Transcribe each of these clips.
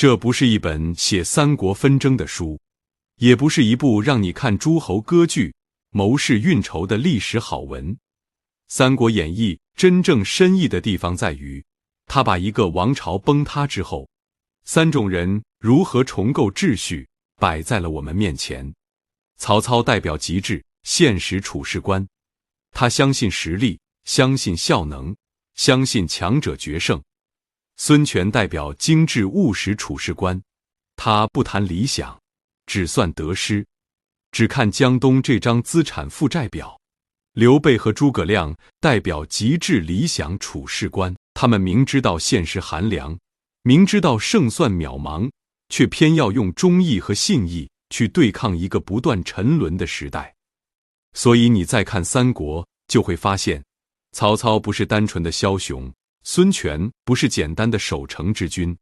这不是一本写三国纷争的书，也不是一部让你看诸侯割据、谋士运筹的历史好文。《三国演义》真正深意的地方在于，他把一个王朝崩塌之后，三种人如何重构秩序摆在了我们面前。曹操代表极致现实处事观，他相信实力，相信效能，相信强者决胜。孙权代表精致务实处事观，他不谈理想，只算得失，只看江东这张资产负债表。刘备和诸葛亮代表极致理想处事观，他们明知道现实寒凉，明知道胜算渺茫，却偏要用忠义和信义去对抗一个不断沉沦的时代。所以你再看三国，就会发现，曹操不是单纯的枭雄，孙权不是简单的守城之君，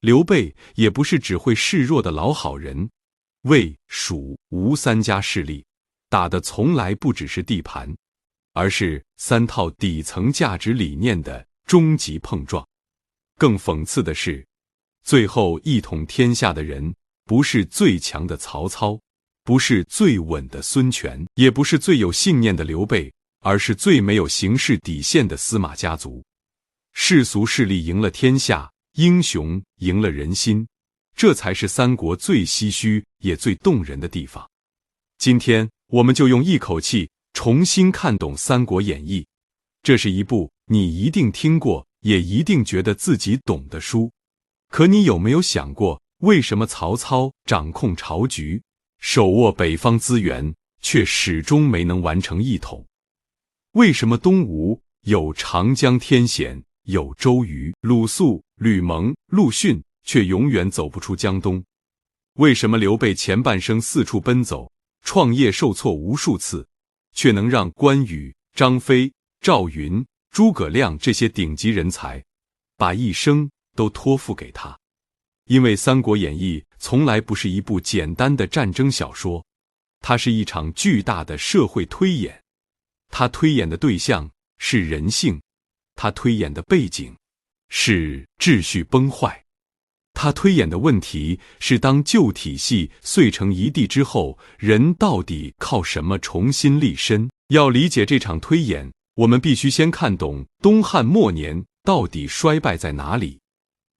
刘备也不是只会示弱的老好人。魏、蜀、吴三家势力打的从来不只是地盘，而是三套底层价值理念的终极碰撞。更讽刺的是，最后一统天下的人不是最强的曹操，不是最稳的孙权，也不是最有信念的刘备，而是最没有行事底线的司马家族。世俗势力赢了天下，英雄赢了人心，这才是三国最唏嘘也最动人的地方。今天我们就用一口气重新看懂《三国演义》，这是一部你一定听过，也一定觉得自己懂的书。可你有没有想过，为什么曹操掌控朝局，手握北方资源，却始终没能完成一统？为什么东吴有长江天险，有周瑜、鲁肃、吕蒙、陆逊，却永远走不出江东？为什么刘备前半生四处奔走，创业受挫无数次，却能让关羽、张飞、赵云、诸葛亮这些顶级人才把一生都托付给他？因为《三国演义》从来不是一部简单的战争小说，它是一场巨大的社会推演。它推演的对象是人性，它推演的背景是秩序崩坏，它推演的问题是当旧体系碎成一地之后，人到底靠什么重新立身？要理解这场推演，我们必须先看懂东汉末年到底衰败在哪里。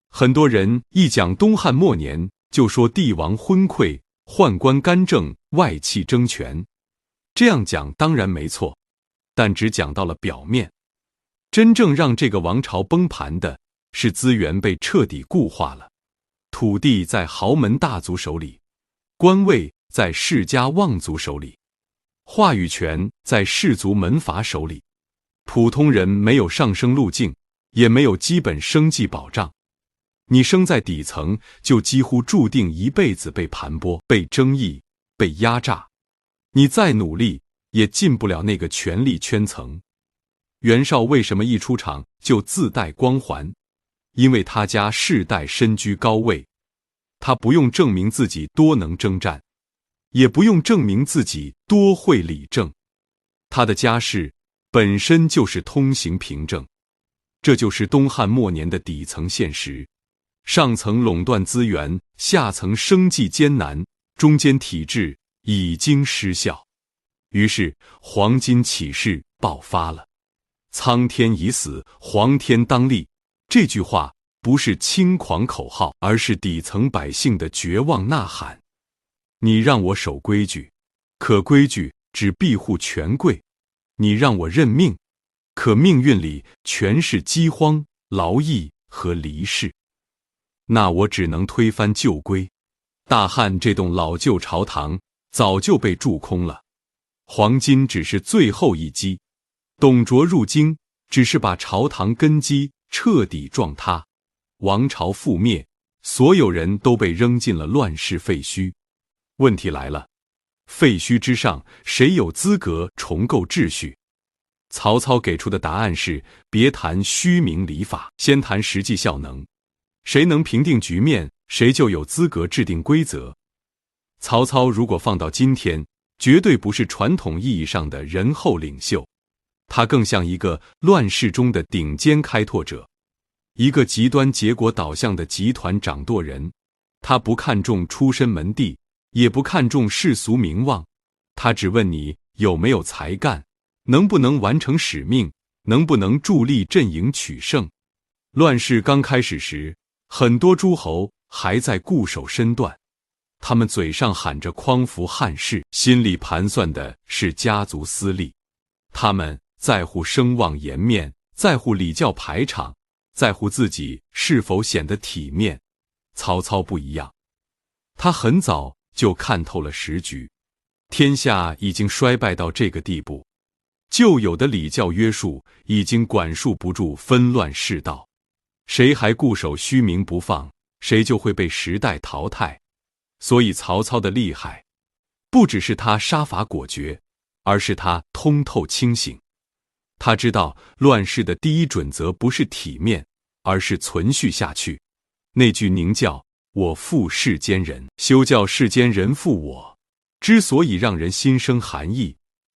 很多人一讲东汉末年，就说帝王昏聩，宦官干政，外戚争权。这样讲当然没错，但只讲到了表面。真正让这个王朝崩盘的是资源被彻底固化了，土地在豪门大族手里，官位在世家望族手里，话语权在士族门阀手里，普通人没有上升路径，也没有基本生计保障。你生在底层，就几乎注定一辈子被盘剥、被争议、被压榨。你再努力，也进不了那个权力圈层。袁绍为什么一出场就自带光环？因为他家世代身居高位，他不用证明自己多能征战，也不用证明自己多会理政，他的家世本身就是通行凭证。这就是东汉末年的底层现实。上层垄断资源，下层生计艰难，中间体制已经失效。于是黄巾起事爆发了。苍天已死，黄天当立，这句话不是轻狂口号，而是底层百姓的绝望呐喊。你让我守规矩，可规矩只庇护权贵；你让我认命，可命运里全是饥荒、劳役和离世。那我只能推翻旧规。大汉这栋老旧朝堂早就被蛀空了，黄巾只是最后一击，董卓入京只是把朝堂根基彻底撞塌，王朝覆灭，所有人都被扔进了乱世废墟。问题来了，废墟之上，谁有资格重构秩序？曹操给出的答案是：别谈虚名礼法，先谈实际效能。谁能平定局面，谁就有资格制定规则。曹操如果放到今天，绝对不是传统意义上的仁厚领袖，他更像一个乱世中的顶尖开拓者。一个极端结果导向的集团掌舵人。他不看重出身门第，也不看重世俗名望，他只问你有没有才干，能不能完成使命，能不能助力阵营取胜。乱世刚开始时，很多诸侯还在固守身段，他们嘴上喊着匡扶汉室，心里盘算的是家族私利。他们在乎声望颜面，在乎礼教排场，在乎自己是否显得体面。曹操不一样，他很早就看透了时局，天下已经衰败到这个地步，旧有的礼教约束已经管束不住纷乱世道，谁还固守虚名不放，谁就会被时代淘汰。所以曹操的厉害，不只是他杀伐果决，而是他通透清醒。他知道乱世的第一准则不是体面，而是存续下去。那句宁叫我负世间人，休叫世间人负我，之所以让人心生寒意，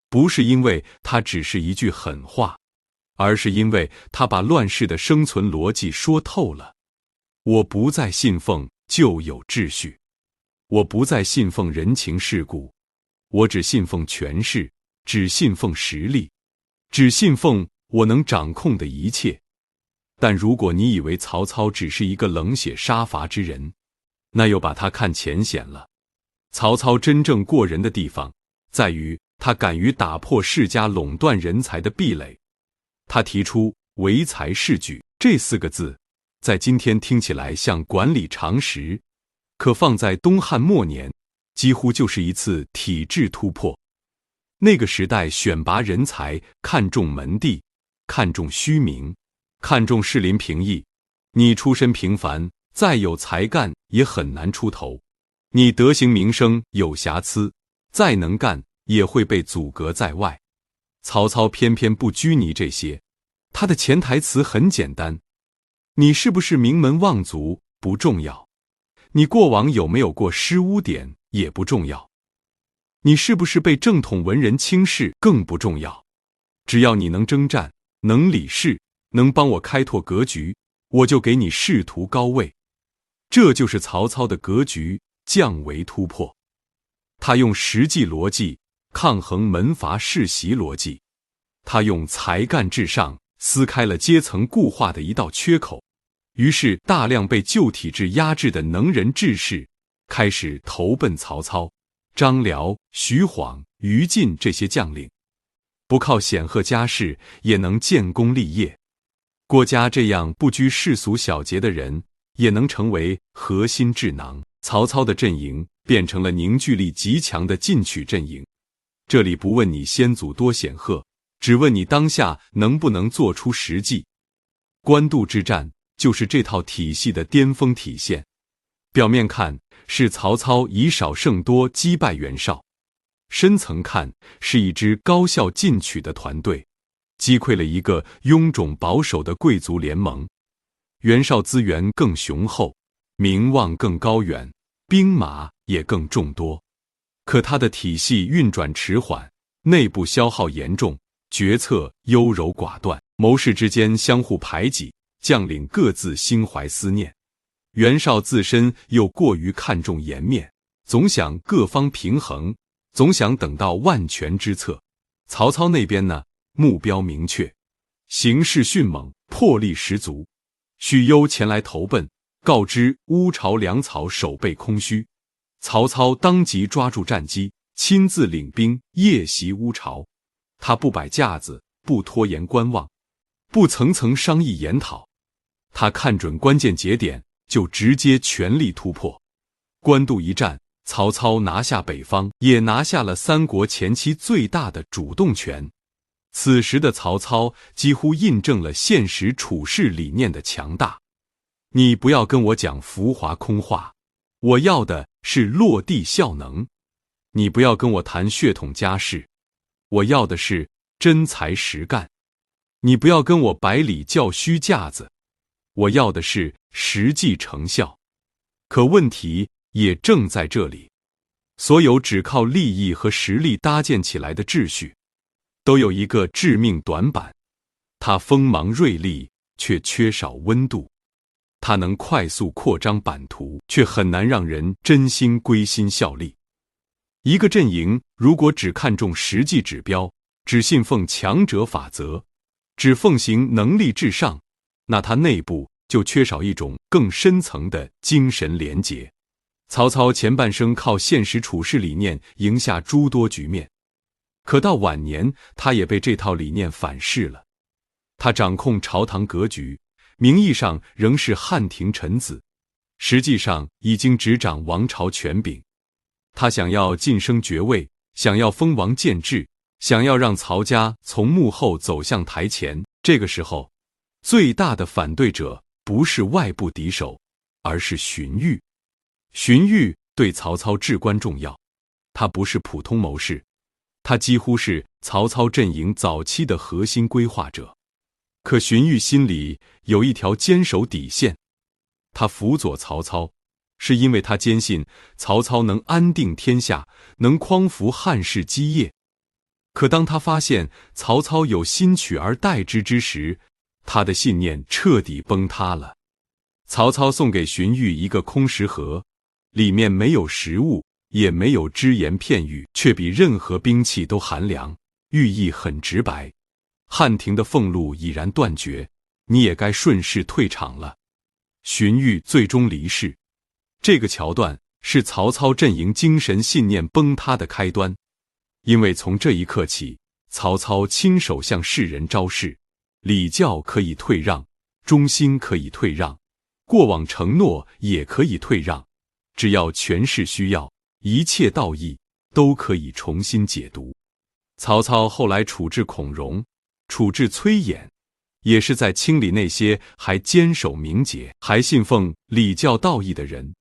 不是因为它只是一句狠话，而是因为他把乱世的生存逻辑说透了。我不再信奉旧有秩序，我不再信奉人情世故，我只信奉权势，只信奉实力，只信奉我能掌控的一切。但如果你以为曹操只是一个冷血杀伐之人，那又把他看浅显了。曹操真正过人的地方，在于他敢于打破世家垄断人才的壁垒。他提出唯才是举这4个字，在今天听起来像管理常识，可放在东汉末年，几乎就是一次体制突破。那个时代选拔人才看重门第，看重虚名，看重士林平邑，你出身平凡，再有才干也很难出头；你德行名声有瑕疵，再能干也会被阻隔在外。曹操偏偏不拘泥这些，他的潜台词很简单：你是不是名门望族不重要，你过往有没有过失污点也不重要，你是不是被正统文人轻视更不重要。只要你能征战，能理事，能帮我开拓格局，我就给你仕途高位。这就是曹操的格局降维突破。他用实际逻辑抗衡门阀世袭逻辑，他用才干至上撕开了阶层固化的一道缺口。于是大量被旧体制压制的能人志士开始投奔曹操，张辽、徐晃、于禁这些将领，不靠显赫家世也能建功立业。郭嘉这样不拘世俗小节的人，也能成为核心智囊。曹操的阵营变成了凝聚力极强的进取阵营。这里不问你先祖多显赫，只问你当下能不能做出实际。官渡之战就是这套体系的巅峰体现。表面看是曹操以少胜多击败袁绍，深层看是一支高效进取的团队，击溃了一个臃肿保守的贵族联盟。袁绍资源更雄厚，名望更高远，兵马也更众多，可他的体系运转迟缓，内部消耗严重，决策优柔寡断，谋士之间相互排挤，将领各自心怀思念。袁绍自身又过于看重颜面，总想各方平衡，总想等到万全之策。曹操那边呢，目标明确，形势迅猛，魄力十足。许攸前来投奔，告知乌巢粮草守备空虚，曹操当即抓住战机，亲自领兵夜袭乌巢。他不摆架子，不拖延观望，不层层商议研讨，他看准关键节点，就直接全力突破。官渡一战，曹操拿下北方，也拿下了三国前期最大的主动权。此时的曹操几乎印证了现实处世理念的强大。你不要跟我讲浮华空话，我要的是落地效能。你不要跟我谈血统家世，我要的是真才实干。你不要跟我百里较虚架子，我要的是实际成效。可问题也正在这里，所有只靠利益和实力搭建起来的秩序，都有一个致命短板，它锋芒锐利，却缺少温度。他能快速扩张版图，却很难让人真心归心效力。一个阵营如果只看重实际指标，只信奉强者法则，只奉行能力至上，那他内部就缺少一种更深层的精神连结。曹操前半生靠现实处事理念赢下诸多局面，可到晚年，他也被这套理念反噬了。他掌控朝堂格局，名义上仍是汉廷臣子，实际上已经执掌王朝权柄。他想要晋升爵位，想要封王建制，想要让曹家从幕后走向台前。这个时候，最大的反对者不是外部敌手，而是荀彧。荀彧对曹操至关重要，他不是普通谋士，他几乎是曹操阵营早期的核心规划者。可荀彧心里有一条坚守底线，他辅佐曹操，是因为他坚信曹操能安定天下，能匡扶汉室基业。可当他发现曹操有心取而代之之时，他的信念彻底崩塌了。曹操送给荀彧一个空食盒，里面没有食物，也没有只言片语，却比任何兵器都寒凉，寓意很直白。汉廷的俸禄已然断绝，你也该顺势退场了。荀彧最终离世，这个桥段是曹操阵营精神信念崩塌的开端。因为从这一刻起，曹操亲手向世人昭示，礼教可以退让，忠心可以退让，过往承诺也可以退让，只要权势需要，一切道义都可以重新解读。曹操后来处置孔融，处置崔琰，也是在清理那些还坚守名节、还信奉礼教道义的人。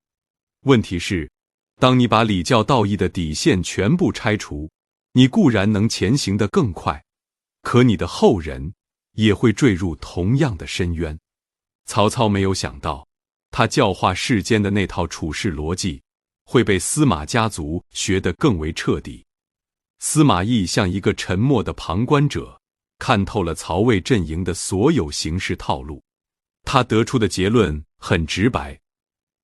问题是，当你把礼教道义的底线全部拆除，你固然能前行得更快，可你的后人也会坠入同样的深渊。曹操没有想到，他教化世间的那套处事逻辑，会被司马家族学得更为彻底。司马懿像一个沉默的旁观者，看透了曹魏阵营的所有行事套路。他得出的结论很直白：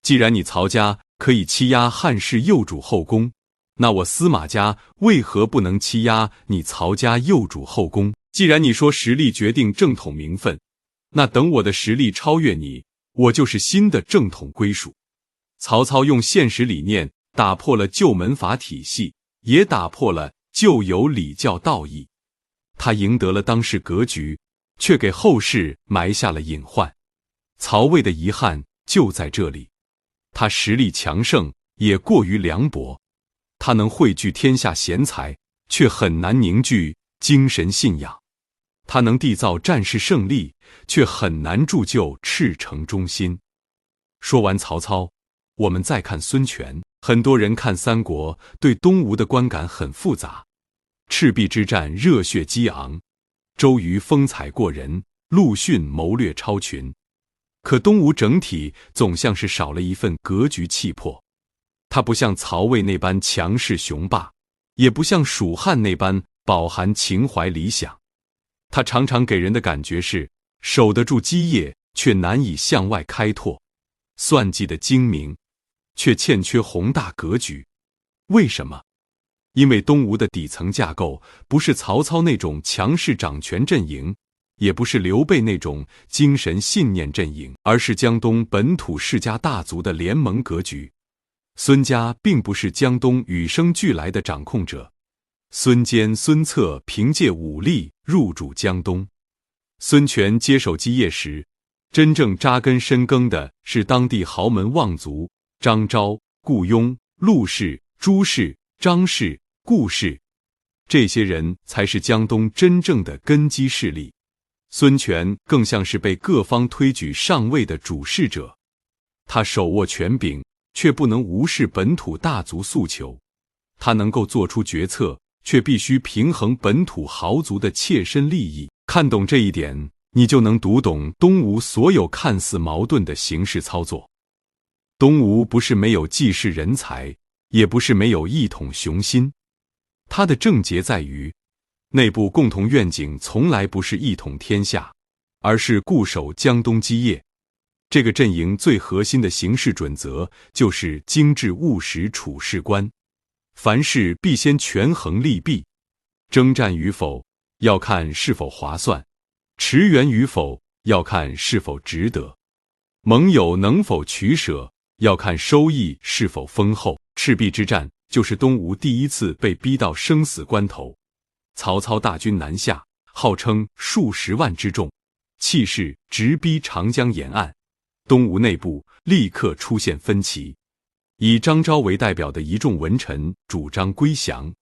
既然你曹家可以欺压汉室幼主后宫，那我司马家为何不能欺压你曹家幼主后宫？既然你说实力决定正统名分，那等我的实力超越你，我就是新的正统归属。曹操用现实理念打破了旧门阀体系，也打破了旧有礼教道义。他赢得了当时格局，却给后世埋下了隐患。曹魏的遗憾就在这里，他实力强盛，也过于凉薄。他能汇聚天下贤才，却很难凝聚精神信仰。他能缔造战事胜利，却很难铸就赤诚忠心。说完曹操，我们再看孙权。很多人看三国，对东吴的观感很复杂。赤壁之战热血激昂，周瑜风采过人，陆逊谋略超群。可东吴整体总像是少了一份格局气魄。他不像曹魏那般强势雄霸，也不像蜀汉那般饱含情怀理想。他常常给人的感觉是守得住基业，却难以向外开拓，算计的精明，却欠缺宏大格局。为什么？因为东吴的底层架构不是曹操那种强势掌权阵营，也不是刘备那种精神信念阵营，而是江东本土世家大族的联盟格局。孙家并不是江东与生俱来的掌控者，孙坚、孙策凭借武力入主江东。孙权接手基业时，真正扎根深耕的是当地豪门望族张昭、顾雍、陆氏、朱氏、张氏、顾氏，这些人才是江东真正的根基势力。孙权更像是被各方推举上位的主事者，他手握权柄，却不能无视本土大族诉求。他能够做出决策，却必须平衡本土豪族的切身利益。看懂这一点，你就能读懂东吴所有看似矛盾的形式操作。东吴不是没有济世人才，也不是没有一统雄心，它的症结在于内部共同愿景从来不是一统天下，而是固守江东基业。这个阵营最核心的行事准则就是精致务实处事观，凡事必先权衡利弊，征战与否要看是否划算，驰援与否要看是否值得，盟友能否取舍要看收益是否丰厚。赤壁之战就是东吴第一次被逼到生死关头，曹操大军南下，号称数十万之众，气势直逼长江沿岸。东吴内部立刻出现分歧，以张昭为代表的一众文臣主张归降。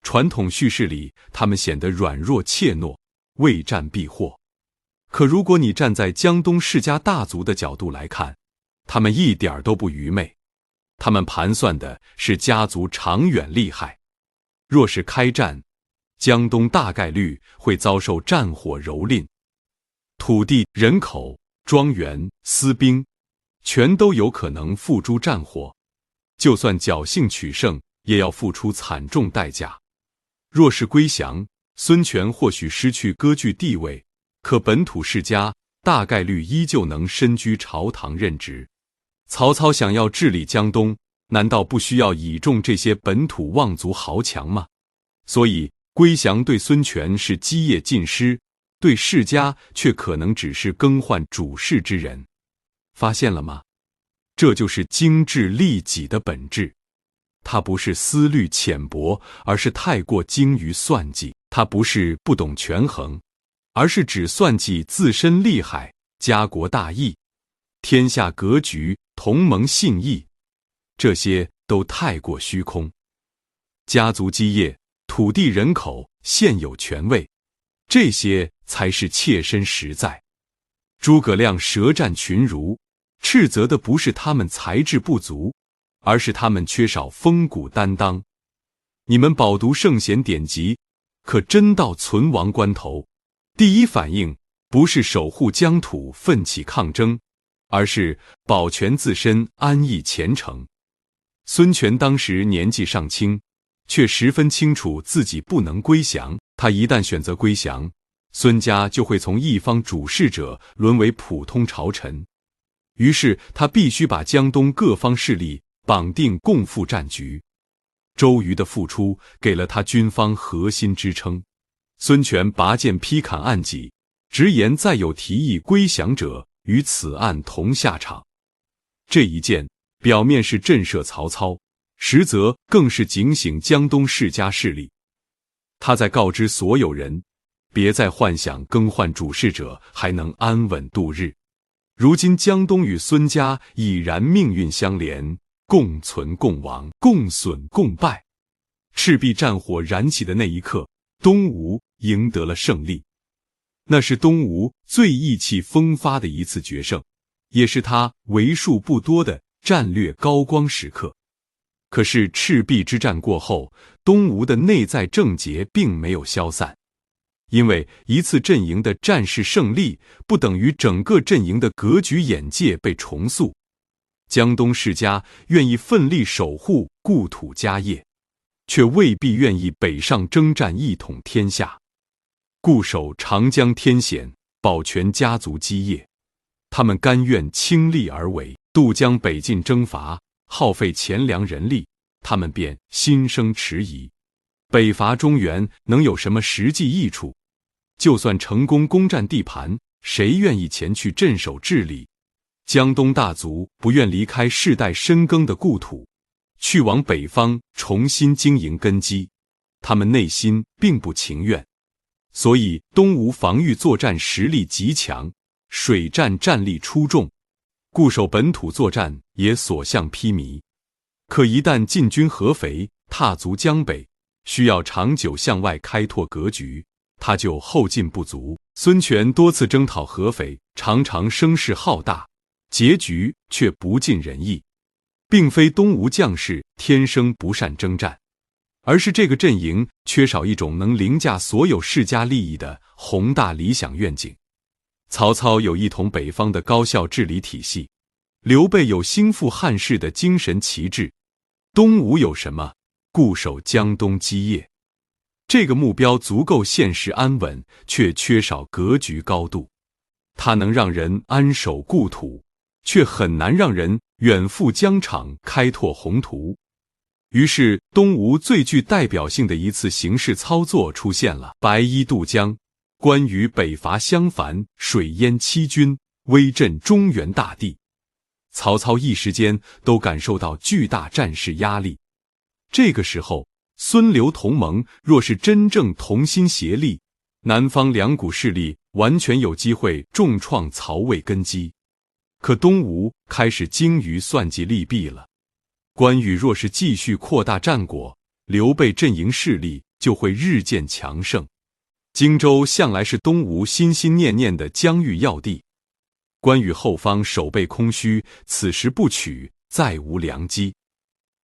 传统叙事里，他们显得软弱怯懦，未战必获。可如果你站在江东世家大族的角度来看，他们一点都不愚昧，他们盘算的是家族长远利害。若是开战，江东大概率会遭受战火蹂躏，土地、人口、庄园、私兵，全都有可能付诸战火。就算侥幸取胜，也要付出惨重代价。若是归降，孙权或许失去割据地位，可本土世家大概率依旧能身居朝堂任职。曹操想要治理江东，难道不需要倚重这些本土望族豪强吗？所以归降对孙权是基业尽失，对世家却可能只是更换主事之人。发现了吗？这就是精致利己的本质。他不是思虑浅薄，而是太过精于算计；他不是不懂权衡，而是只算计自身利害、家国大义、天下格局、同盟信义，这些都太过虚空。家族基业、土地人口、现有权位，这些才是切身实在。诸葛亮舌战群儒，斥责的不是他们才智不足，而是他们缺少风骨担当。你们饱读圣贤典籍，可真到存亡关头，第一反应不是守护疆土、奋起抗争，而是保全自身、安逸前程。孙权当时年纪尚轻，却十分清楚自己不能归降。他一旦选择归降，孙家就会从一方主事者沦为普通朝臣。于是他必须把江东各方势力绑定，共赴战局。周瑜的付出给了他军方核心支撑。孙权拔剑劈砍暗戟，直言再有提议归降者，与此案同下场。这一剑表面是震慑曹操，实则更是警醒江东世家势力。他在告知所有人，别再幻想更换主事者还能安稳度日。如今江东与孙家已然命运相连，共存共亡，共损共败。赤壁战火燃起的那一刻，东吴赢得了胜利。那是东吴最意气风发的一次决胜，也是他为数不多的战略高光时刻。可是赤壁之战过后，东吴的内在症结并没有消散。因为一次阵营的战事胜利，不等于整个阵营的格局眼界被重塑。江东世家愿意奋力守护故土家业，却未必愿意北上征战一统天下。固守长江天险，保全家族基业，他们甘愿倾力而为。渡江北进征伐，耗费钱粮人力，他们便心生迟疑。北伐中原能有什么实际益处？就算成功攻占地盘，谁愿意前去镇守治理？江东大族不愿离开世代深耕的故土，去往北方重新经营根基，他们内心并不情愿。所以东吴防御作战实力极强，水战战力出众，固守本土作战也所向披靡。可一旦进军合肥，踏足江北，需要长久向外开拓格局，他就后劲不足。孙权多次征讨合肥，常常声势浩大，结局却不尽人意。并非东吴将士天生不善征战，而是这个阵营缺少一种能凌驾所有世家利益的宏大理想愿景。曹操有一统北方的高效治理体系，刘备有兴复汉室的精神旗帜，东吴有什么？固守江东基业。这个目标足够现实安稳，却缺少格局高度。它能让人安守故土，却很难让人远赴疆场开拓宏图。于是，东吴最具代表性的一次形势操作出现了：白衣渡江，关羽北伐襄樊，水淹七军，威震中原大地。曹操一时间都感受到巨大战事压力。这个时候，孙刘同盟若是真正同心协力，南方两股势力完全有机会重创曹魏根基。可东吴开始精于算计利弊了。关羽若是继续扩大战果，刘备阵营势力就会日渐强盛。荆州向来是东吴心心念念的疆域要地，关羽后方守备空虚，此时不取，再无良机。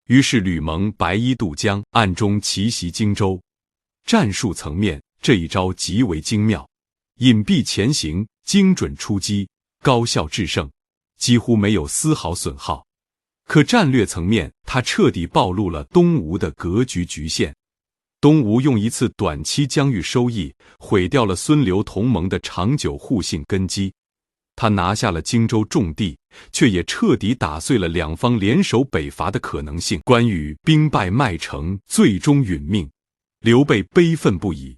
于是吕蒙白衣渡江，暗中奇袭荆州。战术层面，这一招极为精妙，隐蔽前行，精准出击，高效制胜，几乎没有丝毫损耗。可战略层面，他彻底暴露了东吴的格局局限。东吴用一次短期疆域收益，毁掉了孙刘同盟的长久互信根基。他拿下了荆州重地，却也彻底打碎了两方联手北伐的可能性。关羽兵败麦城，最终殒命，刘备悲愤不已。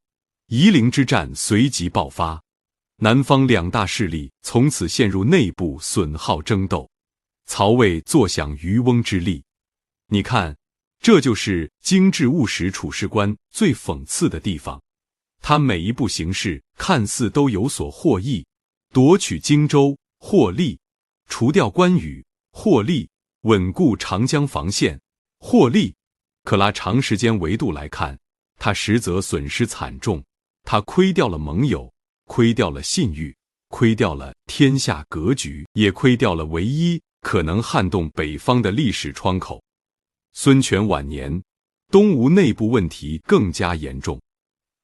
夷陵之战随即爆发，南方两大势力从此陷入内部损耗争斗，曹魏坐享渔翁之利。你看，这就是精致务实处事观最讽刺的地方。他每一步行事看似都有所获益，夺取荆州获利，除掉关羽获利，稳固长江防线获利。可拉长时间维度来看，他实则损失惨重。他亏掉了盟友，亏掉了信誉，亏掉了天下格局，也亏掉了唯一可能撼动北方的历史窗口。孙权晚年，东吴内部问题更加严重。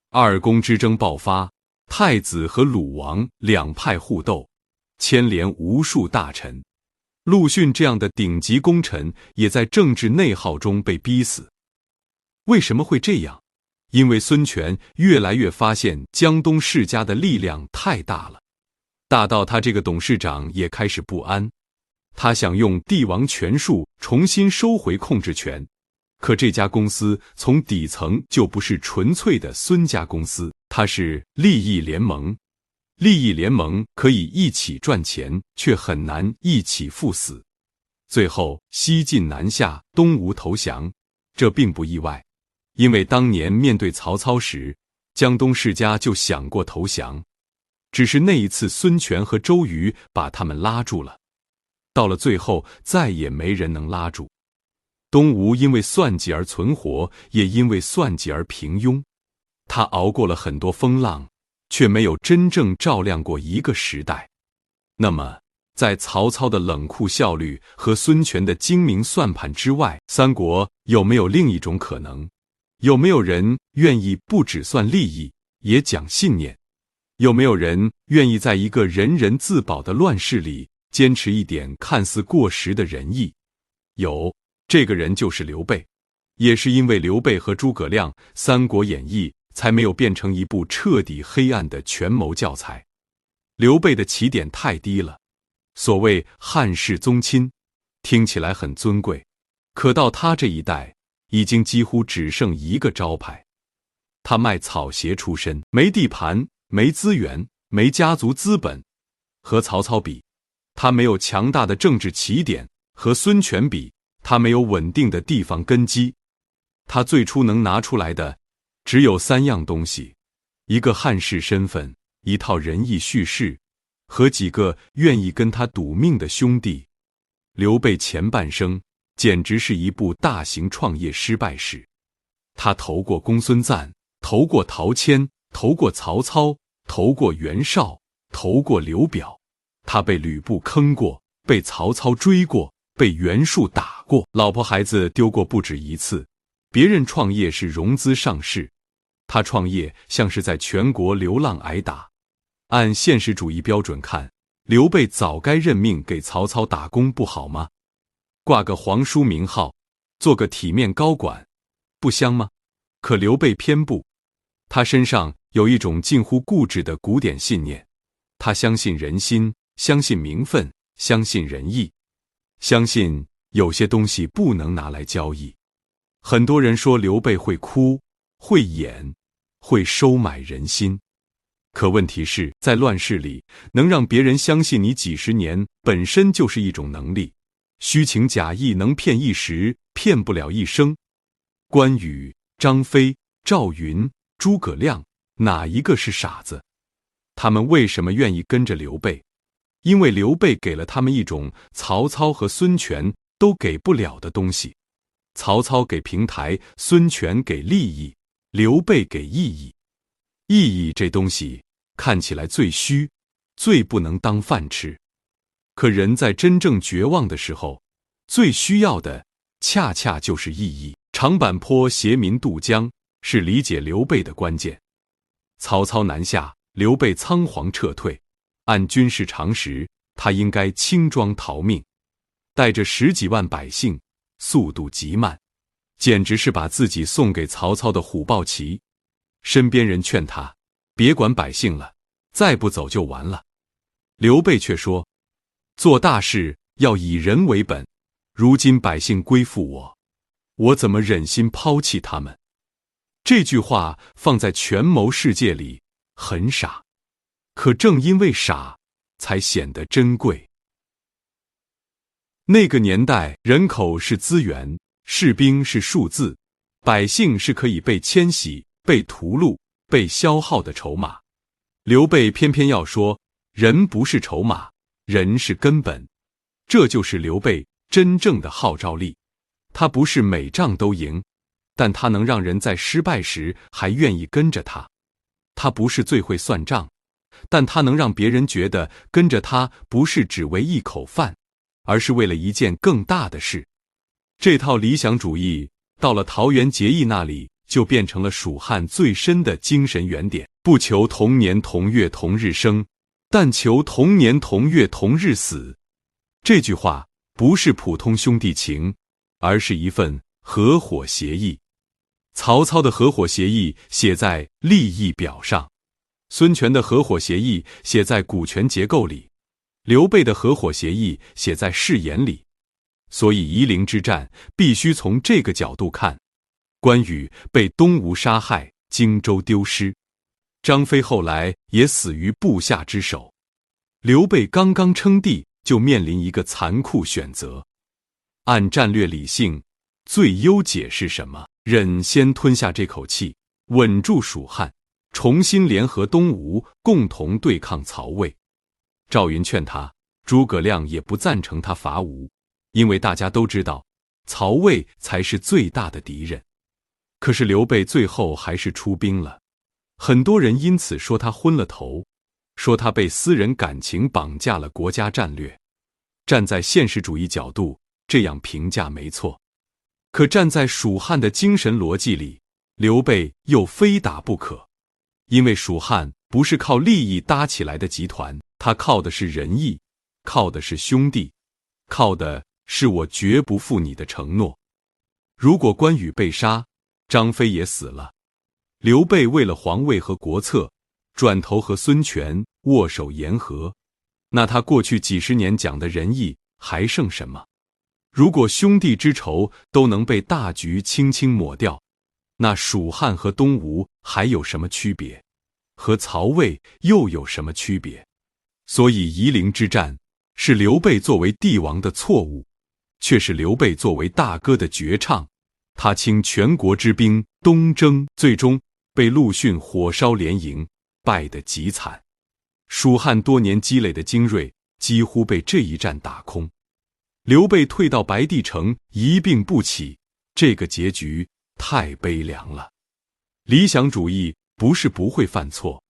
二宫之争爆发，太子和鲁王两派互斗，牵连无数大臣。陆逊这样的顶级功臣也在政治内耗中被逼死。为什么会这样？因为孙权越来越发现江东世家的力量太大了，大到他这个董事长也开始不安。他想用帝王权术重新收回控制权，可这家公司从底层就不是纯粹的孙家公司，它是利益联盟。利益联盟可以一起赚钱，却很难一起赴死。最后西晋南下，东吴投降，这并不意外，因为当年面对曹操时，江东世家就想过投降，只是那一次孙权和周瑜把他们拉住了。到了最后，再也没人能拉住。东吴因为算计而存活，也因为算计而平庸。他熬过了很多风浪，却没有真正照亮过一个时代。那么，在曹操的冷酷效率和孙权的精明算盘之外，三国有没有另一种可能？有没有人愿意不只算利益，也讲信念？有没有人愿意在一个人人自保的乱世里坚持一点看似过时的仁义？有，这个人就是刘备。也是因为刘备和诸葛亮，《三国演义》才没有变成一部彻底黑暗的权谋教材。刘备的起点太低了，所谓汉室宗亲，听起来很尊贵，可到他这一代，已经几乎只剩一个招牌。他卖草鞋出身，没地盘，没资源，没家族资本。和曹操比，他没有强大的政治起点；和孙权比，他没有稳定的地方根基。他最初能拿出来的只有三样东西：一个汉室身份，一套仁义叙事，和几个愿意跟他赌命的兄弟。刘备前半生简直是一部大型创业失败史。他投过公孙瓒，投过陶谦，投过曹操，投过袁绍，投过刘表。他被吕布坑过，被曹操追过，被袁术打过，老婆孩子丢过不止一次。别人创业是融资上市，他创业像是在全国流浪挨打。按现实主义标准看，刘备早该认命给曹操打工，不好吗？挂个皇叔名号，做个体面高管，不香吗？可刘备偏不，他身上有一种近乎固执的古典信念，他相信人心，相信名分，相信仁义，相信有些东西不能拿来交易。很多人说刘备会哭，会演，会收买人心。可问题是，在乱世里，能让别人相信你几十年，本身就是一种能力。虚情假意能骗一时，骗不了一生。关羽、张飞、赵云、诸葛亮，哪一个是傻子？他们为什么愿意跟着刘备？因为刘备给了他们一种曹操和孙权都给不了的东西。曹操给平台，孙权给利益，刘备给意义。意义这东西看起来最虚，最不能当饭吃。可人在真正绝望的时候，最需要的恰恰就是意义。长坂坡携民渡江，是理解刘备的关键。曹操南下，刘备仓皇撤退，按军事常识，他应该轻装逃命，带着10几万百姓，速度极慢，简直是把自己送给曹操的虎豹骑。身边人劝他，别管百姓了，再不走就完了。刘备却说，做大事要以人为本，如今百姓归附我，我怎么忍心抛弃他们？这句话放在权谋世界里很傻，可正因为傻，才显得珍贵。那个年代，人口是资源，士兵是数字，百姓是可以被迁徙、被屠戮、被消耗的筹码。刘备偏偏要说，人不是筹码，人是根本。这就是刘备真正的号召力。他不是每仗都赢，但他能让人在失败时还愿意跟着他。他不是最会算账，但他能让别人觉得跟着他不是只为一口饭，而是为了一件更大的事。这套理想主义到了桃园结义那里，就变成了蜀汉最深的精神原点。不求同年同月同日生，但求同年同月同日死。这句话不是普通兄弟情，而是一份合伙协议。曹操的合伙协议写在利益表上，孙权的合伙协议写在股权结构里，刘备的合伙协议写在誓言里。所以夷陵之战必须从这个角度看。关羽被东吴杀害，荆州丢失，张飞后来也死于部下之手。刘备刚刚称帝，就面临一个残酷选择。按战略理性，最优解是什么？忍先吞下这口气，稳住蜀汉，重新联合东吴，共同对抗曹魏。赵云劝他，诸葛亮也不赞成他伐吴，因为大家都知道，曹魏才是最大的敌人。可是刘备最后还是出兵了，很多人因此说他昏了头，说他被私人感情绑架了国家战略。站在现实主义角度，这样评价没错。可站在蜀汉的精神逻辑里，刘备又非打不可。因为蜀汉不是靠利益搭起来的集团，他靠的是仁义，靠的是兄弟，靠的是我绝不负你的承诺。如果关羽被杀，张飞也死了，刘备为了皇位和国策，转头和孙权握手言和，那他过去几十年讲的仁义还剩什么？如果兄弟之仇都能被大局轻轻抹掉，那蜀汉和东吴还有什么区别？和曹魏又有什么区别？所以夷陵之战是刘备作为帝王的错误，却是刘备作为大哥的绝唱。他倾全国之兵东征，最终被陆逊火烧连营，败得极惨。蜀汉多年积累的精锐几乎被这一战打空。刘备退到白帝城一病不起，这个结局太悲凉了。理想主义不是不会犯错，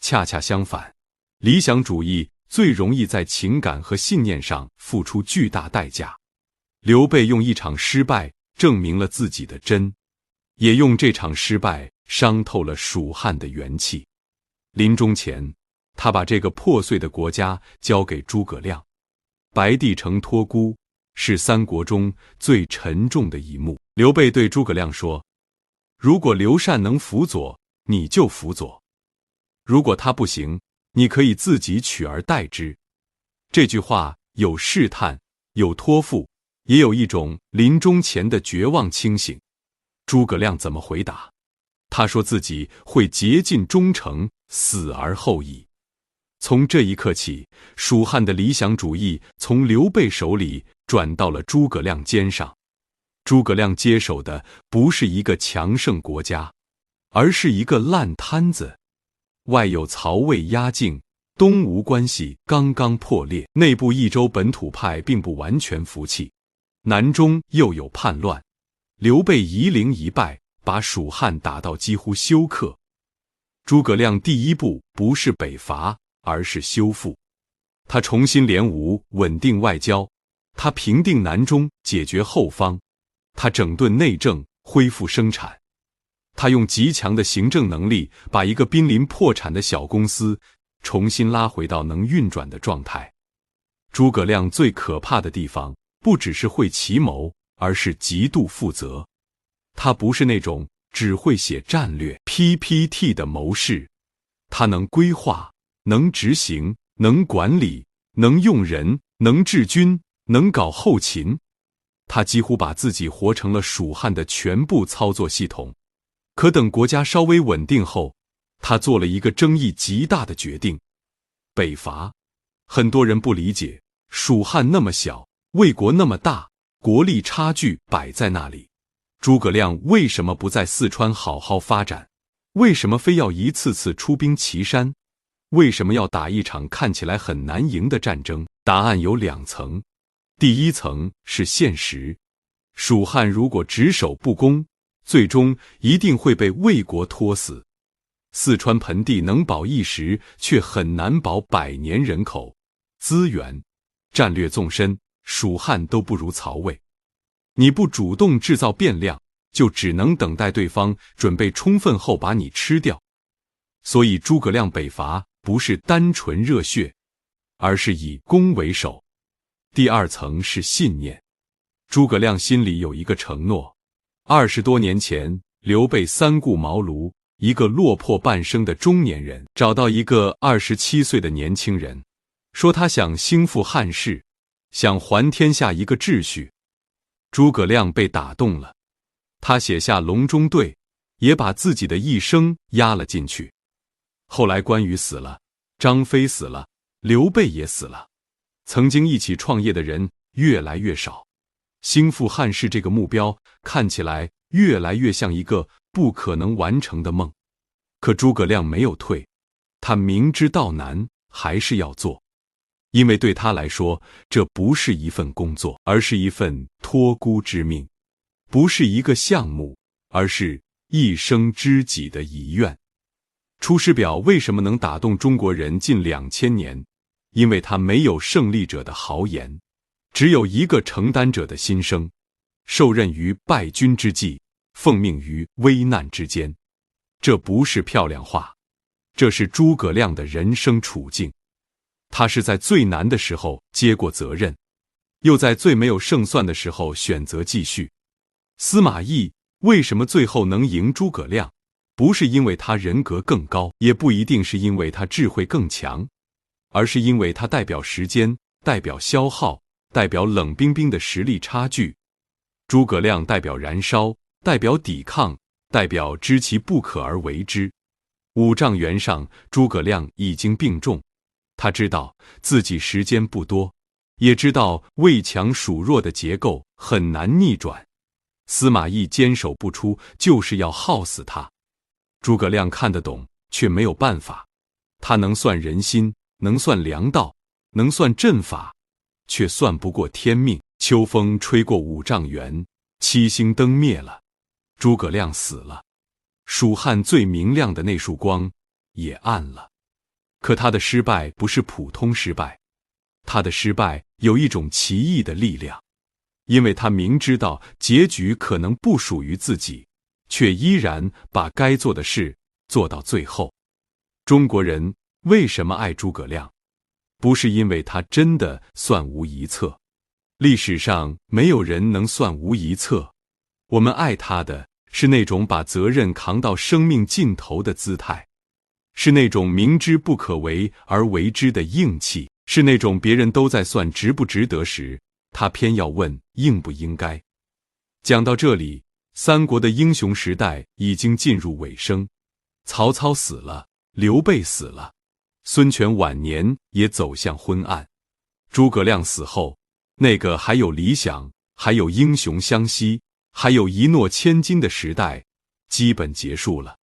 恰恰相反，理想主义最容易在情感和信念上付出巨大代价。刘备用一场失败证明了自己的真，也用这场失败伤透了蜀汉的元气。临终前，他把这个破碎的国家交给诸葛亮。白帝城托孤是三国中最沉重的一幕。刘备对诸葛亮说，如果刘禅能辅佐，你就辅佐；如果他不行，你可以自己取而代之。这句话有试探，有托付，也有一种临终前的绝望清醒。诸葛亮怎么回答？他说自己会竭尽忠诚，死而后已。从这一刻起，蜀汉的理想主义从刘备手里转到了诸葛亮肩上。诸葛亮接手的不是一个强盛国家，而是一个烂摊子。外有曹魏压境，东吴关系刚刚破裂，内部益州本土派并不完全服气，南中又有叛乱。刘备夷陵一败，把蜀汉打到几乎休克。诸葛亮第一步不是北伐，而是修复。他重新联吴，稳定外交；他平定南中，解决后方；他整顿内政，恢复生产。他用极强的行政能力，把一个濒临破产的小公司重新拉回到能运转的状态。诸葛亮最可怕的地方，不只是会奇谋，而是极度负责。他不是那种只会写战略 PPT 的谋士，他能规划，能执行，能管理，能用人，能治军，能搞后勤。他几乎把自己活成了蜀汉的全部操作系统。可等国家稍微稳定后，他做了一个争议极大的决定：北伐。很多人不理解，蜀汉那么小，魏国那么大，国力差距摆在那里，诸葛亮为什么不在四川好好发展？为什么非要一次次出兵祁山？为什么要打一场看起来很难赢的战争？答案有两层。第一层是现实，蜀汉如果只守不攻，最终一定会被魏国拖死。四川盆地能保一时，却很难保百年人口、资源、战略纵深，蜀汉都不如曹魏。你不主动制造变量，就只能等待对方准备充分后把你吃掉。所以诸葛亮北伐不是单纯热血，而是以攻为守。第二层是信念。诸葛亮心里有一个承诺，20多年前，刘备三顾茅庐，一个落魄半生的中年人找到一个27岁的年轻人，说他想兴复汉室，想还天下一个秩序。诸葛亮被打动了，他写下《隆中对》，也把自己的一生压了进去。后来关羽死了，张飞死了，刘备也死了，曾经一起创业的人越来越少，兴复汉室这个目标看起来越来越像一个不可能完成的梦。可诸葛亮没有退，他明知道难，还是要做。因为对他来说，这不是一份工作，而是一份托孤之命；不是一个项目，而是一生知己的遗愿。《出师表》为什么能打动中国人近2000年？因为它没有胜利者的豪言，只有一个承担者的心声，受任于败军之际，奉命于危难之间。这不是漂亮话，这是诸葛亮的人生处境。他是在最难的时候接过责任，又在最没有胜算的时候选择继续。司马懿为什么最后能赢诸葛亮？不是因为他人格更高，也不一定是因为他智慧更强，而是因为他代表时间，代表消耗，代表冷冰冰的实力差距。诸葛亮代表燃烧，代表抵抗，代表知其不可而为之。5丈原上，诸葛亮已经病重，他知道自己时间不多，也知道魏强蜀弱的结构很难逆转。司马懿坚守不出，就是要耗死他。诸葛亮看得懂，却没有办法。他能算人心，能算良道，能算阵法，却算不过天命。秋风吹过5丈原，7星灯灭了，诸葛亮死了，蜀汉最明亮的那束光也暗了。可他的失败不是普通失败，他的失败有一种奇异的力量，因为他明知道结局可能不属于自己，却依然把该做的事做到最后。中国人为什么爱诸葛亮？不是因为他真的算无一策，历史上没有人能算无一策。我们爱他的是那种把责任扛到生命尽头的姿态。是那种明知不可为而为之的硬气，是那种别人都在算值不值得时，他偏要问应不应该。讲到这里，三国的英雄时代已经进入尾声，曹操死了，刘备死了，孙权晚年也走向昏暗。诸葛亮死后，那个还有理想，还有英雄相惜，还有一诺千金的时代，基本结束了。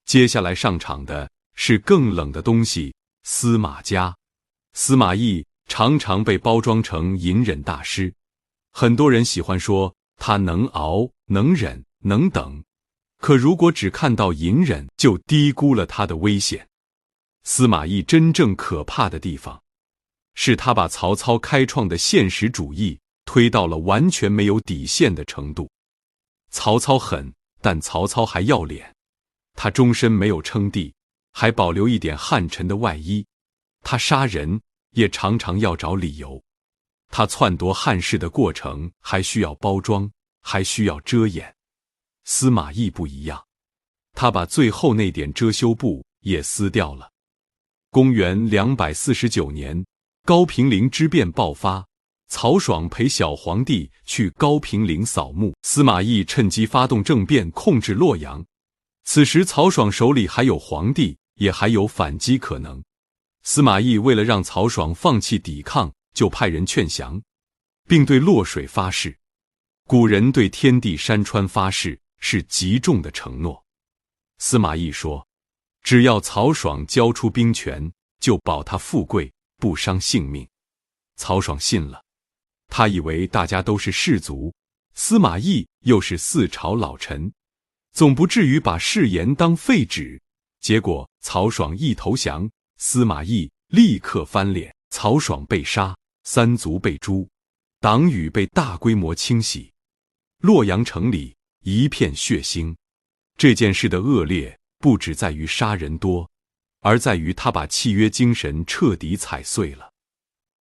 接下来上场的是更冷的东西——司马家。司马懿常常被包装成隐忍大师，很多人喜欢说他能熬、能忍、能等，可如果只看到隐忍，就低估了他的危险。司马懿真正可怕的地方，是他把曹操开创的现实主义推到了完全没有底线的程度。曹操狠，但曹操还要脸，他终身没有称帝，还保留一点汉臣的外衣。他杀人也常常要找理由，他篡夺汉室的过程还需要包装，还需要遮掩。司马懿不一样，他把最后那点遮羞布也撕掉了。公元249年，高平陵之变爆发，曹爽陪小皇帝去高平陵扫墓，司马懿趁机发动政变，控制洛阳。此时曹爽手里还有皇帝，也还有反击可能。司马懿为了让曹爽放弃抵抗，就派人劝降，并对洛水发誓。古人对天地山川发誓是极重的承诺。司马懿说，只要曹爽交出兵权，就保他富贵，不伤性命。曹爽信了，他以为大家都是士族，司马懿又是四朝老臣，总不至于把誓言当废纸。结果曹爽一投降，司马懿立刻翻脸，曹爽被杀，三族被诛，党羽被大规模清洗，洛阳城里一片血腥。这件事的恶劣不只在于杀人多，而在于他把契约精神彻底踩碎了。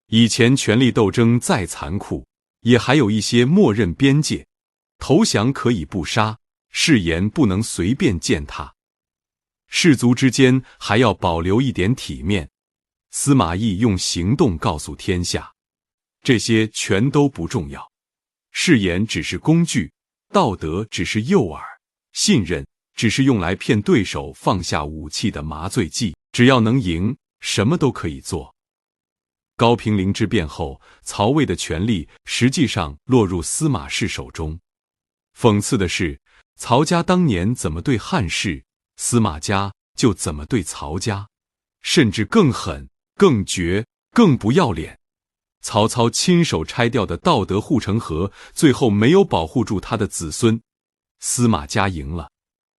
以前权力斗争再残酷，也还有一些默认边界，投降可以不杀，誓言不能随便践踏，士族之间还要保留一点体面。司马懿用行动告诉天下，这些全都不重要，誓言只是工具，道德只是诱饵，信任只是用来骗对手放下武器的麻醉剂，只要能赢，什么都可以做。高平陵之变后，曹魏的权力实际上落入司马氏手中。讽刺的是，曹家当年怎么对汉室，司马家就怎么对曹家，甚至更狠、更绝、更不要脸。曹操亲手拆掉的道德护城河，最后没有保护住他的子孙，司马家赢了。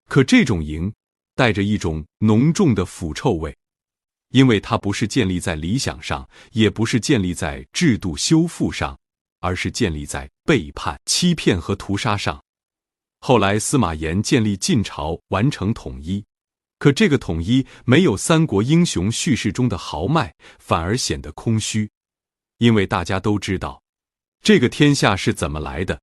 可这种赢带着一种浓重的腐臭味，因为它不是建立在理想上，也不是建立在制度修复上，而是建立在背叛、欺骗和屠杀上。后来司马炎建立晋朝，完成统一，可这个统一没有三国英雄叙事中的豪迈，反而显得空虚。因为大家都知道，这个天下是怎么来的。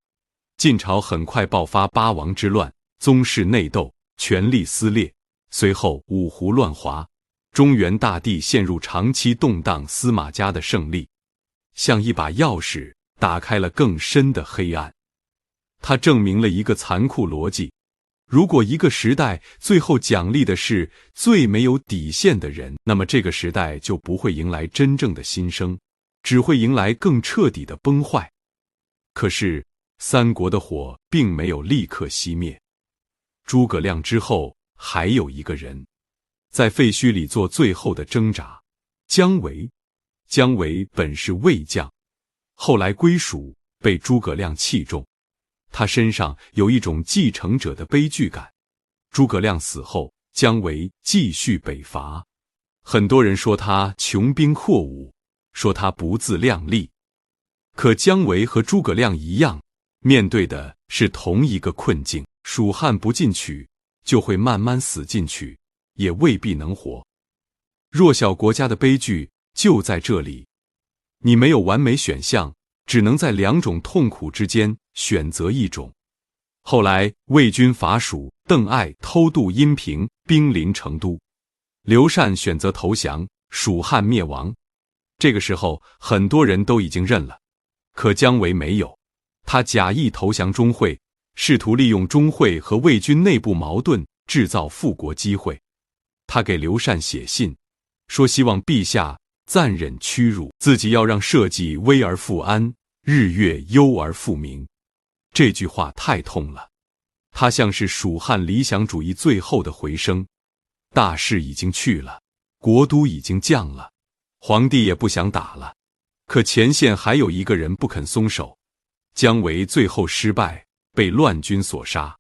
晋朝很快爆发八王之乱，宗室内斗，权力撕裂，随后五胡乱华，中原大地陷入长期动荡。司马家的胜利像一把钥匙，打开了更深的黑暗。它证明了一个残酷逻辑：如果一个时代最后奖励的是最没有底线的人，那么这个时代就不会迎来真正的新生，只会迎来更彻底的崩坏。可是三国的火并没有立刻熄灭。诸葛亮之后还有一个人在废墟里做最后的挣扎，姜维。姜维本是魏将，后来归蜀，被诸葛亮器重。他身上有一种继承者的悲剧感。诸葛亮死后，姜维继续北伐。很多人说他穷兵黩武，说他不自量力。可姜维和诸葛亮一样，面对的是同一个困境：蜀汉不进取，就会慢慢死进去，也未必能活。弱小国家的悲剧就在这里，你没有完美选项，只能在两种痛苦之间选择一种。后来魏军伐蜀，邓艾偷渡阴平，兵临成都。刘禅选择投降，蜀汉灭亡。这个时候，很多人都已经认了，可姜维没有，他假意投降钟会，试图利用钟会和魏军内部矛盾制造复国机会。他给刘禅写信，说希望陛下暂忍屈辱，自己要让社稷危而复安，日月忧而复明。这句话太痛了，它像是蜀汉理想主义最后的回声。大势已经去了，国都已经降了，皇帝也不想打了，可前线还有一个人不肯松手。姜维最后失败，被乱军所杀。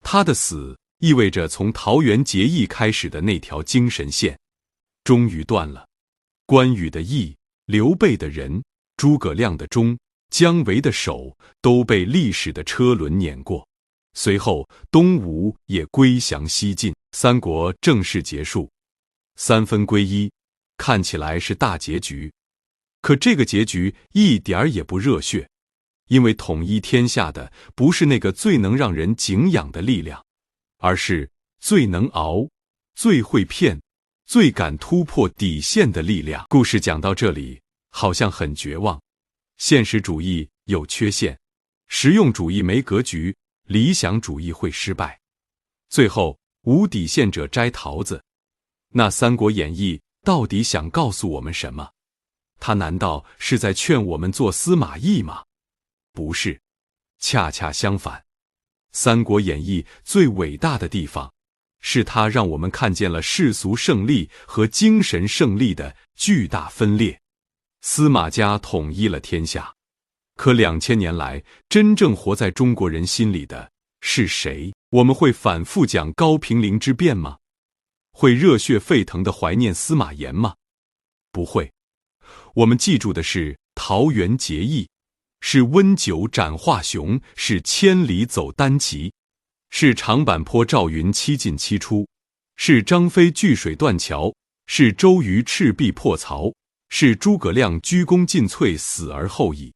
他的死意味着从桃园结义开始的那条精神线终于断了。关羽的义，刘备的仁，诸葛亮的忠，姜维的守，都被历史的车轮碾过。随后东吴也归降西晋，三国正式结束，三分归一，看起来是大结局。可这个结局一点儿也不热血，因为统一天下的不是那个最能让人敬仰的力量，而是最能熬、最会骗、最敢突破底线的力量。故事讲到这里，好像很绝望。现实主义有缺陷，实用主义没格局，理想主义会失败。最后，无底线者摘桃子。那《三国演义》到底想告诉我们什么？他难道是在劝我们做司马懿吗？不是，恰恰相反。《三国演义》最伟大的地方，是它让我们看见了世俗胜利和精神胜利的巨大分裂。司马家统一了天下，可2000年来，真正活在中国人心里的是谁？我们会反复讲高平陵之变吗？会热血沸腾地怀念司马炎吗？不会。我们记住的是桃园结义，是温酒斩华雄，是千里走单骑，是长坂坡赵云7进7出，是张飞据水断桥，是周瑜赤壁破曹，是诸葛亮鞠躬尽瘁死而后已。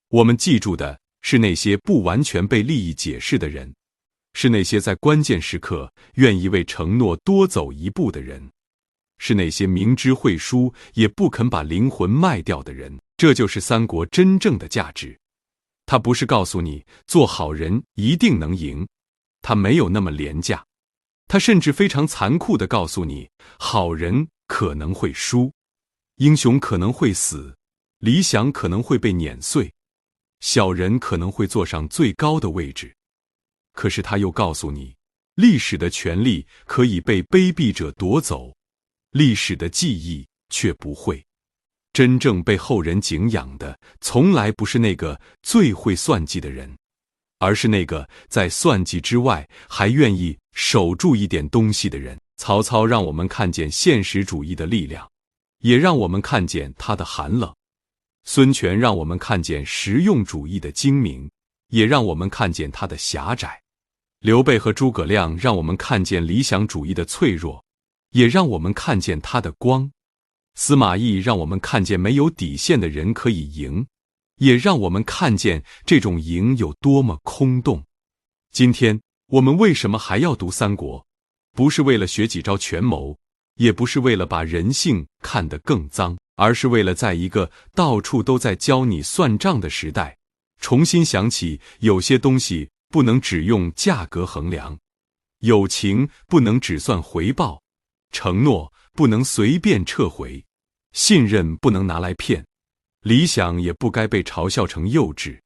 我们记住的是那些不完全被利益解释的人，是那些在关键时刻愿意为承诺多走一步的人，是那些明知会输也不肯把灵魂卖掉的人。这就是三国真正的价值。它不是告诉你做好人一定能赢，它没有那么廉价，它甚至非常残酷地告诉你，好人可能会输，英雄可能会死，理想可能会被碾碎，小人可能会坐上最高的位置。可是他又告诉你，历史的权利可以被卑鄙者夺走，历史的记忆却不会。真正被后人敬仰的，从来不是那个最会算计的人，而是那个在算计之外还愿意守住一点东西的人。曹操让我们看见现实主义的力量，也让我们看见他的寒冷。孙权让我们看见实用主义的精明，也让我们看见他的狭窄。刘备和诸葛亮让我们看见理想主义的脆弱，也让我们看见他的光。司马懿让我们看见没有底线的人可以赢，也让我们看见这种赢有多么空洞。今天我们为什么还要读三国？不是为了学几招权谋，也不是为了把人性看得更脏，而是为了在一个到处都在教你算账的时代，重新想起有些东西不能只用价格衡量，友情不能只算回报，承诺不能随便撤回，信任不能拿来骗，理想也不该被嘲笑成幼稚。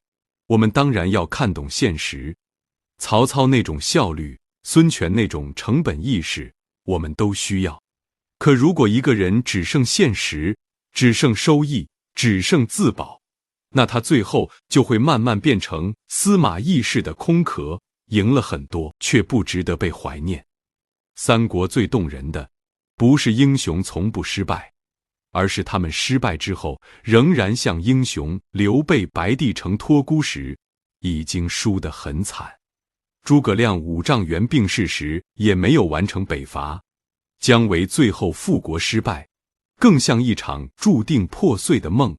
我们当然要看懂现实，曹操那种效率，孙权那种成本意识，我们都需要。可如果一个人只剩现实，只剩收益，只剩自保，那他最后就会慢慢变成司马懿式的空壳，赢了很多，却不值得被怀念。三国最动人的，不是英雄从不失败，而是他们失败之后，仍然像英雄刘备白帝城托孤时，已经输得很惨。诸葛亮5丈原病逝时，也没有完成北伐。姜维最后复国失败，更像一场注定破碎的梦。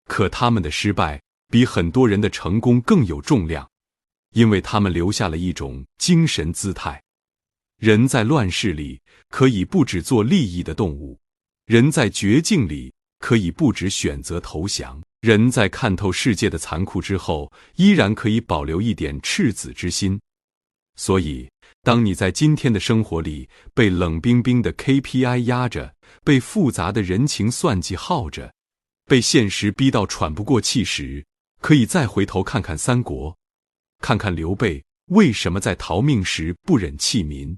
可他们的失败比很多人的成功更有重量，因为他们留下了一种精神姿态。人在乱世里，可以不只做利益的动物；人在绝境里，可以不只选择投降；人在看透世界的残酷之后，依然可以保留一点赤子之心。所以，当你在今天的生活里被冷冰冰的 KPI 压着，被复杂的人情算计耗着，被现实逼到喘不过气时，可以再回头看看三国，看看刘备为什么在逃命时不忍弃民，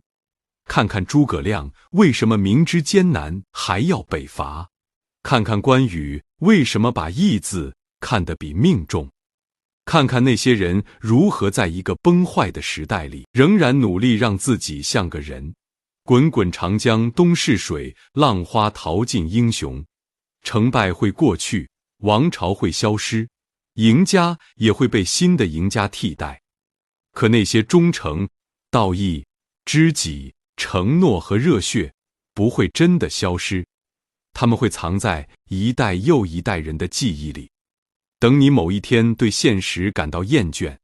看看诸葛亮为什么明知艰难还要北伐，看看关羽为什么把义字看得比命重，看看那些人如何在一个崩坏的时代里，仍然努力让自己像个人。滚滚长江东逝水，浪花淘尽英雄。成败会过去，王朝会消失，赢家也会被新的赢家替代。可那些忠诚、道义、知己、承诺和热血不会真的消失，他们会藏在一代又一代人的记忆里。等你某一天对现实感到厌倦，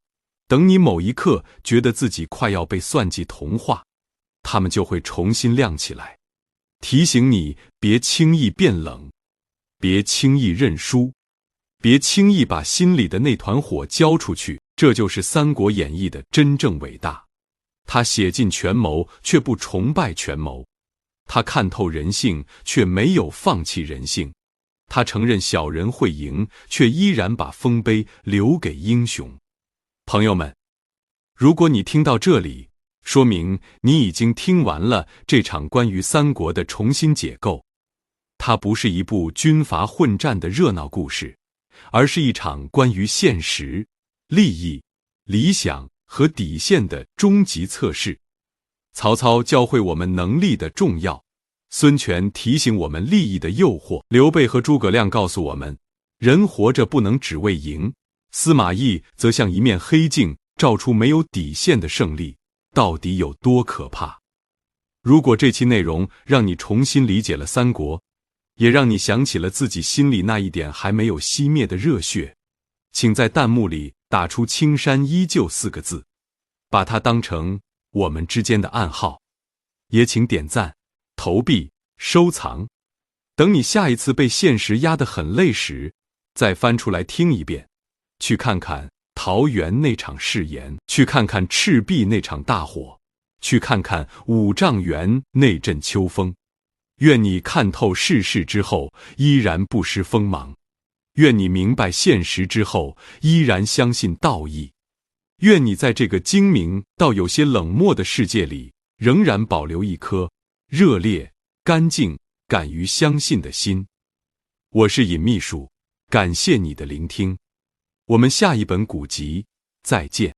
等你某一刻觉得自己快要被算计同化，他们就会重新亮起来，提醒你别轻易变冷，别轻易认输，别轻易把心里的那团火交出去。这就是《三国演义》的真正伟大。他写尽权谋，却不崇拜权谋；他看透人性，却没有放弃人性；他承认小人会赢，却依然把丰碑留给英雄。朋友们，如果你听到这里，说明你已经听完了这场关于三国的重新解构。它不是一部军阀混战的热闹故事，而是一场关于现实、利益、理想和底线的终极测试。曹操教会我们能力的重要，孙权提醒我们利益的诱惑，刘备和诸葛亮告诉我们，人活着不能只为赢，司马懿则像一面黑镜，照出没有底线的胜利到底有多可怕。如果这期内容让你重新理解了三国，也让你想起了自己心里那一点还没有熄灭的热血，请在弹幕里打出青山依旧4个字，把它当成我们之间的暗号。也请点赞、投币、收藏。等你下一次被现实压得很累时，再翻出来听一遍，去看看桃园那场誓言，去看看赤壁那场大火，去看看五丈原那阵秋风。愿你看透世事之后，依然不失锋芒；愿你明白现实之后，依然相信道义；愿你在这个精明到有些冷漠的世界里，仍然保留一颗热烈、干净、敢于相信的心。我是尹秘书，感谢你的聆听。我们下一本古籍再见。